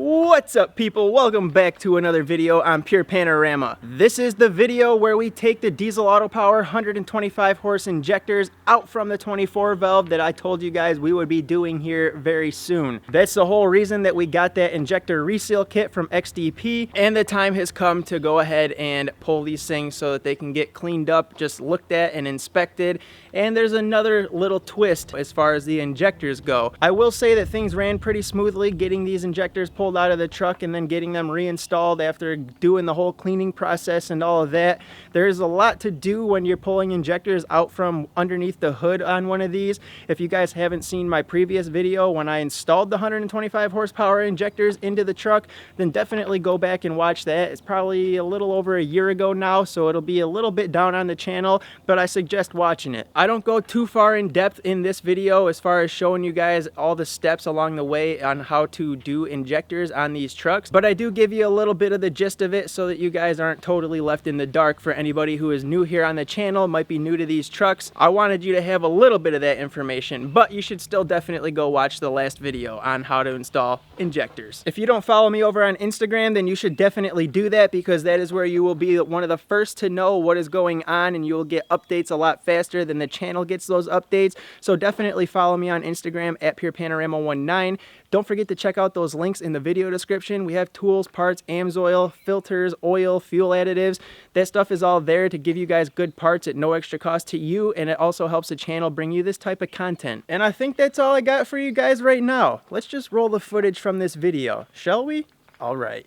What's up, people? Welcome back to another video on Pure Panorama. This is the video where we take the diesel auto power 125 horse injectors out from the 24 valve that I told you guys we would be doing here very soon. That's the whole reason that we got that injector reseal kit from XDP, and the time has come to go ahead and pull these things so that they can get cleaned up, just looked at and inspected. And there's another little twist as far as the injectors go. I will say that things ran pretty smoothly getting these injectors pulled out of the truck and then getting them reinstalled after doing the whole cleaning process and all of that. There's a lot to do when you're pulling injectors out from underneath the hood on one of these. If you guys haven't seen my previous video when I installed the 125 horsepower injectors into the truck, then definitely go back and watch that. It's probably a little over a year ago now, so it'll be a little bit down on the channel, but I suggest watching it. I don't go too far in depth in this video as far as showing you guys all the steps along the way on how to do injectors on these trucks, but I do give you a little bit of the gist of it so that you guys aren't totally left in the dark. For anybody who is new here on the channel, might be new to these trucks, I wanted you to have a little bit of that information, but you should still definitely go watch the last video on how to install injectors. If you don't follow me over on Instagram, then you should definitely do that, because that is where you will be one of the first to know what is going on, and you will get updates a lot faster than the channel gets those updates. So definitely follow me on Instagram at PurePanorama19. Don't forget to check out those links in the video description. We have tools, parts, AMSOIL, filters, oil, fuel additives. That stuff is all there to give you guys good parts at no extra cost to you, and it also helps the channel bring you this type of content. And I think that's all I got for you guys right now. Let's just roll the footage from this video, shall we? All right.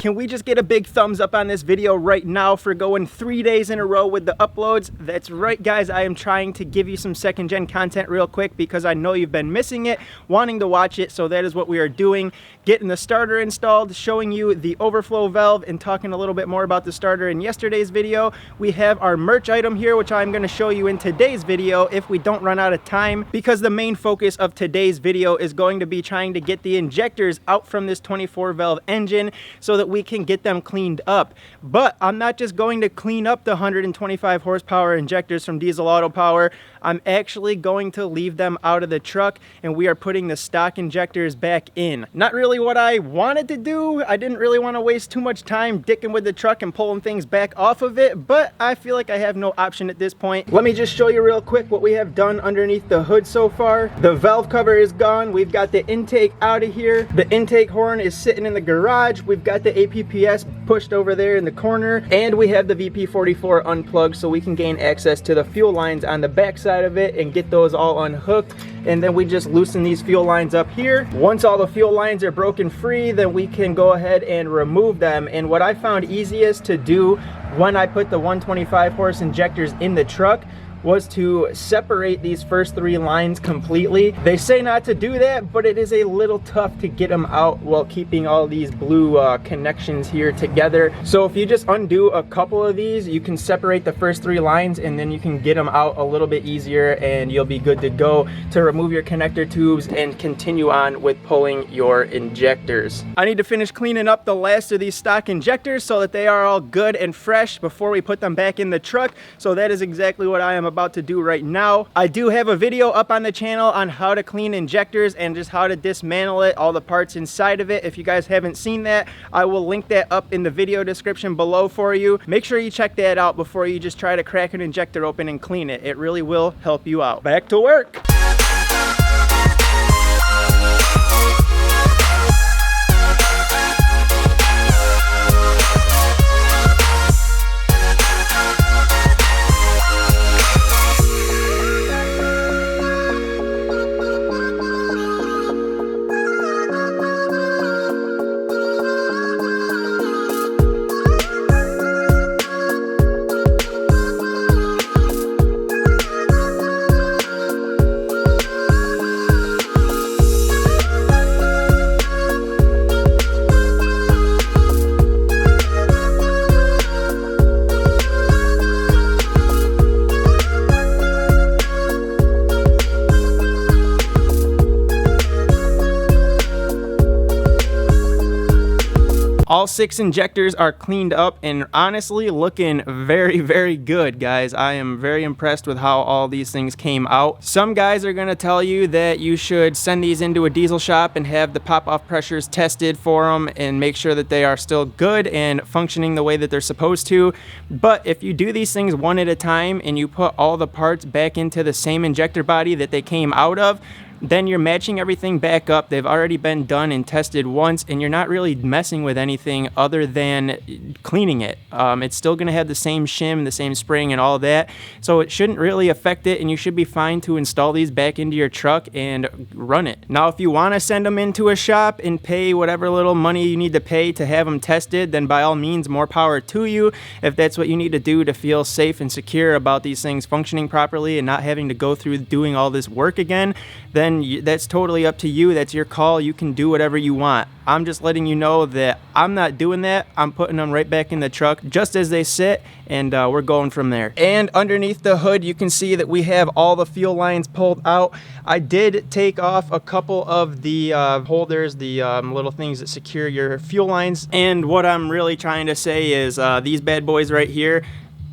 Can we just get a big thumbs up on this video right now for going 3 days in a row with the uploads? That's right, guys. I am trying to give you some second gen content real quick because I know you've been missing it, wanting to watch it. So that is what we are doing. Getting the starter installed, showing you the overflow valve, and talking a little bit more about the starter in yesterday's video. We have our merch item here, which I'm going to show you in today's video if we don't run out of time, because the main focus of today's video is going to be trying to get the injectors out from this 24 valve engine so that we can get them cleaned up. But I'm not just going to clean up the 125 horsepower injectors from diesel auto power. I'm actually going to leave them out of the truck, and we are putting the stock injectors back in. Not really what I wanted to do. I didn't really want to waste too much time dicking with the truck and pulling things back off of it, but I feel like I have no option at this point. Let me just show you real quick what we have done underneath the hood so far. The valve cover is gone. We've got the intake out of here. The intake horn is sitting in the garage. We've got the APPS pushed over there in the corner, and we have the VP44 unplugged so we can gain access to the fuel lines on the back side of it and get those all unhooked. And then we just loosen these fuel lines up here. Once all the fuel lines are broken free, then we can go ahead and remove them. And what I found easiest to do when I put the 125 horse injectors in the truck was to separate these first three lines completely. They say not to do that, but it is a little tough to get them out while keeping all these blue connections here together. So if you just undo a couple of these, you can separate the first three lines, and then you can get them out a little bit easier, and you'll be good to go to remove your connector tubes and continue on with pulling your injectors. I need to finish cleaning up the last of these stock injectors so that they are all good and fresh before we put them back in the truck. So that is exactly what I am about to do right now. I do have a video up on the channel on how to clean injectors and just how to dismantle it, all the parts inside of it. If you guys haven't seen that, I will link that up in the video description below for you. Make sure you check that out before you just try to crack an injector open and clean it. It really will help you out. Back to work. All 6 injectors are cleaned up and honestly looking very, very good, guys. I am very impressed with how all these things came out. Some guys are going to tell you that you should send these into a diesel shop and have the pop-off pressures tested for them and make sure that they are still good and functioning the way that they're supposed to. But if you do these things one at a time and you put all the parts back into the same injector body that they came out of, then you're matching everything back up. They've already been done and tested once, and you're not really messing with anything other than cleaning it. It's still going to have the same shim, the same spring, and all that, so it shouldn't really affect it, and you should be fine to install these back into your truck and run it. Now, if you want to send them into a shop and pay whatever little money you need to pay to have them tested, then by all means, more power to you. If that's what you need to do to feel safe and secure about these things functioning properly and not having to go through doing all this work again, then that's totally up to you. That's your call. You can do whatever you want. I'm just letting you know that I'm not doing that. I'm putting them right back in the truck just as they sit, and we're going from there. And underneath the hood, you can see that we have all the fuel lines pulled out. I did take off a couple of the holders, the little things that secure your fuel lines. And what I'm really trying to say is these bad boys right here,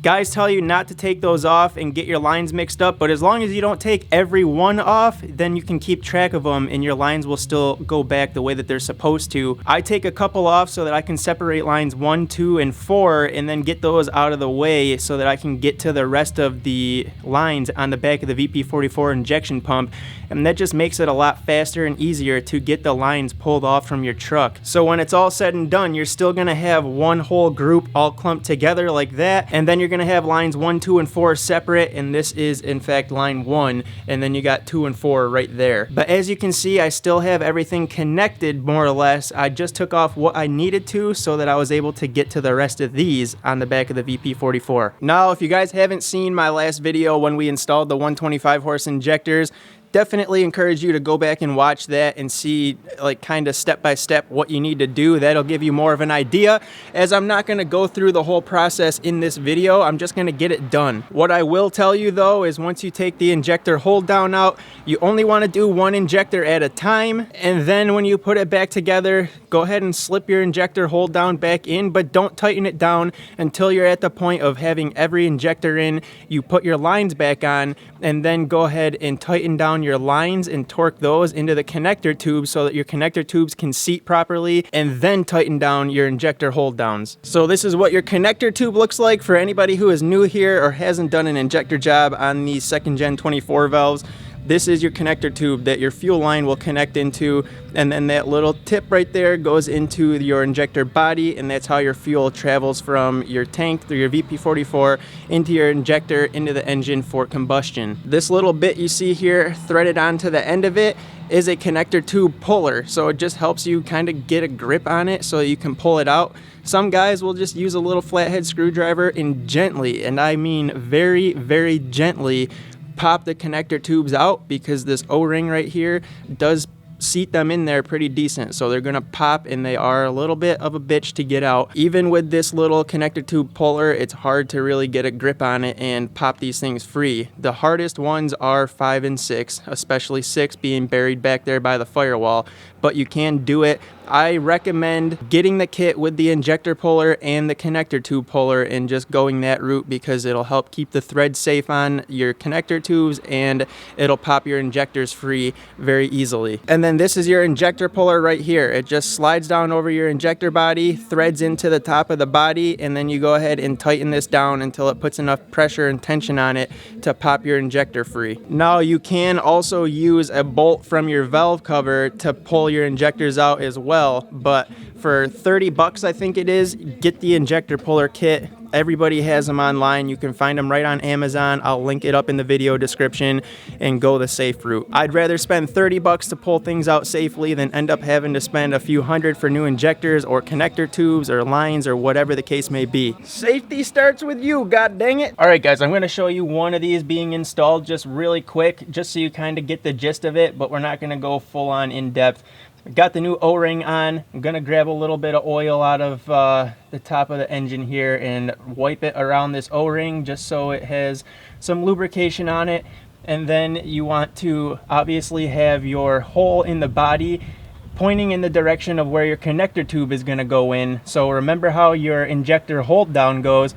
guys tell you not to take those off and get your lines mixed up, but as long as you don't take every one off, then you can keep track of them and your lines will still go back the way that they're supposed to. I take a couple off so that I can separate lines 1, 2, and 4 and then get those out of the way so that I can get to the rest of the lines on the back of the VP44 injection pump, and that just makes it a lot faster and easier to get the lines pulled off from your truck. So when it's all said and done, you're still going to have one whole group all clumped together like that, and then you're going to have lines 1, 2, and 4 separate, and this is in fact line 1, and then you got 2 and 4 right there. But as you can see, I still have everything connected more or less. I just took off what I needed to so that I was able to get to the rest of these on the back of the VP44. Now, if you guys haven't seen my last video when we installed the 125 horse injectors, definitely encourage you to go back and watch that and see like kind of step by step what you need to do. That'll give you more of an idea, as I'm not going to go through the whole process in this video. I'm just going to get it done. What I will tell you though is once you take the injector hold down out, you only want to do one injector at a time, and then when you put it back together, go ahead and slip your injector hold down back in, but don't tighten it down until you're at the point of having every injector in. You put your lines back on and then go ahead and tighten down your lines and torque those into the connector tubes so that your connector tubes can seat properly, and then tighten down your injector hold downs. So this is what your connector tube looks like for anybody who is new here or hasn't done an injector job on these 2nd gen 24 valves. This is your connector tube that your fuel line will connect into, and then that little tip right there goes into your injector body, and that's how your fuel travels from your tank through your VP44 into your injector into the engine for combustion. This little bit you see here threaded onto the end of it is a connector tube puller, so it just helps you kind of get a grip on it so you can pull it out. Some guys will just use a little flathead screwdriver and gently, and I mean very, very gently, pop the connector tubes out, because this O-ring right here does seat them in there pretty decent, so they're gonna pop and they are a little bit of a bitch to get out. Even with this little connector tube puller, it's hard to really get a grip on it and pop these things free. The hardest ones are 5 and 6, especially 6 being buried back there by the firewall, but you can do it. I recommend getting the kit with the injector puller and the connector tube puller and just going that route, because it'll help keep the thread safe on your connector tubes and it'll pop your injectors free very easily. And then this is your injector puller right here. It just slides down over your injector body, threads into the top of the body, and then you go ahead and tighten this down until it puts enough pressure and tension on it to pop your injector free. Now you can also use a bolt from your valve cover to pull your injectors out as well, but for 30 bucks I think it is, get the injector puller kit. Everybody has them online. You can find them right on Amazon. I'll link it up in the video description, and go the safe route. I'd rather spend 30 bucks to pull things out safely than end up having to spend a few hundred for new injectors or connector tubes or lines or whatever the case may be. Safety starts with you, god dang it. All right guys, I'm going to show you one of these being installed just really quick, just so you kind of get the gist of it, but we're not going to go full on in depth. Got the new O-ring on. I'm gonna grab a little bit of oil out of the top of the engine here and wipe it around this O-ring just so it has some lubrication on it. And then you want to obviously have your hole in the body pointing in the direction of where your connector tube is going to go in. So remember how your injector hold down goes,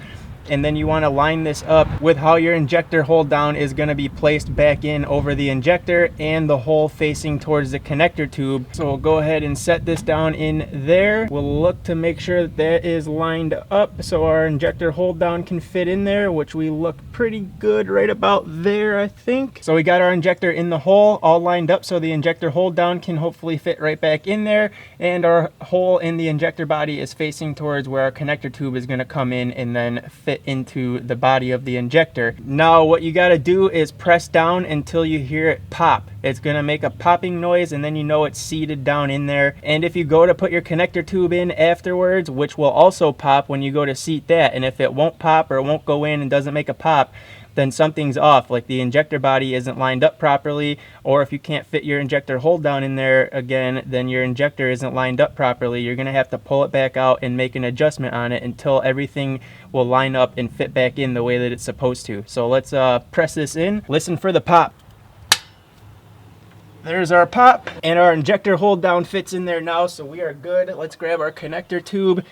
and then you want to line this up with how your injector hold down is going to be placed back in over the injector and the hole facing towards the connector tube. So we'll go ahead and set this down in there. We'll look to make sure that that is lined up so our injector hold down can fit in there, which we look pretty good right about there, I think. So we got our injector in the hole all lined up so the injector hold down can hopefully fit right back in there, and our hole in the injector body is facing towards where our connector tube is going to come in and then fit into the body of the injector. Now what you got to do is press down until you hear it pop. It's going to make a popping noise, and then you know it's seated down in there. And if you go to put your connector tube in afterwards, which will also pop when you go to seat that, and if it won't pop or it won't go in and doesn't make a pop, then something's off, like the injector body isn't lined up properly, or if you can't fit your injector hold down in there again, then your injector isn't lined up properly. You're going to have to pull it back out and make an adjustment on it until everything will line up and fit back in the way that it's supposed to. So let's press this in. Listen for the pop. There's our pop, and our injector hold down fits in there now, so we are good. Let's grab our connector tube.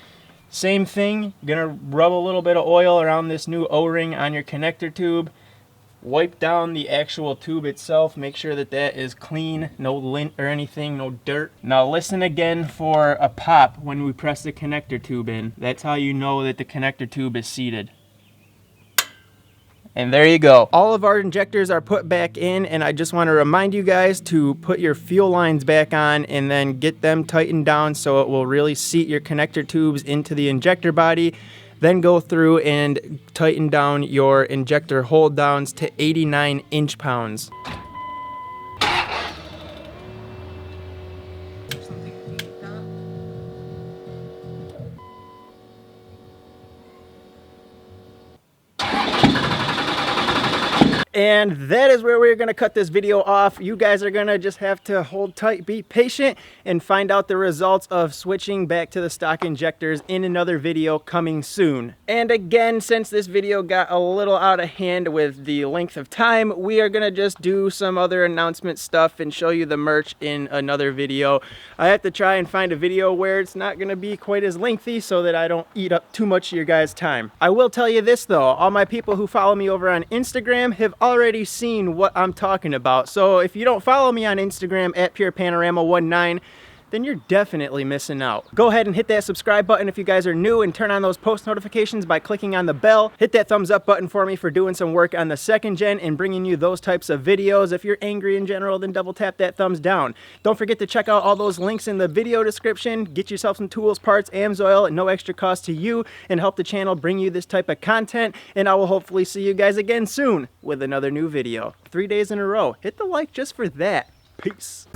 Same thing, gonna rub a little bit of oil around this new O-ring on your connector tube. Wipe down the actual tube itself, make sure that that is clean, no lint or anything, no dirt. Now listen again for a pop when we press the connector tube in. That's how you know that the connector tube is seated. And there you go. All of our injectors are put back in, and I just want to remind you guys to put your fuel lines back on and then get them tightened down so it will really seat your connector tubes into the injector body. Then go through and tighten down your injector hold downs to 89 inch-pounds. And that is where we're going to cut this video off. You guys are going to just have to hold tight, be patient, and find out the results of switching back to the stock injectors in another video coming soon. And again, since this video got a little out of hand with the length of time, we are going to just do some other announcement stuff and show you the merch in another video. I have to try and find a video where it's not going to be quite as lengthy so that I don't eat up too much of your guys' time. I will tell you this though, all my people who follow me over on Instagram have already seen what I'm talking about. So if you don't follow me on Instagram at PurePanorama19, then you're definitely missing out. Go ahead and hit that subscribe button if you guys are new, and turn on those post notifications by clicking on the bell. Hit that thumbs up button for me for doing some work on the second gen and bringing you those types of videos. If you're angry in general, then double tap that thumbs down. Don't forget to check out all those links in the video description. Get yourself some tools, parts, AMSOIL at no extra cost to you, and help the channel bring you this type of content. And I will hopefully see you guys again soon with another new video. 3 days in a row. Hit the like just for that. Peace.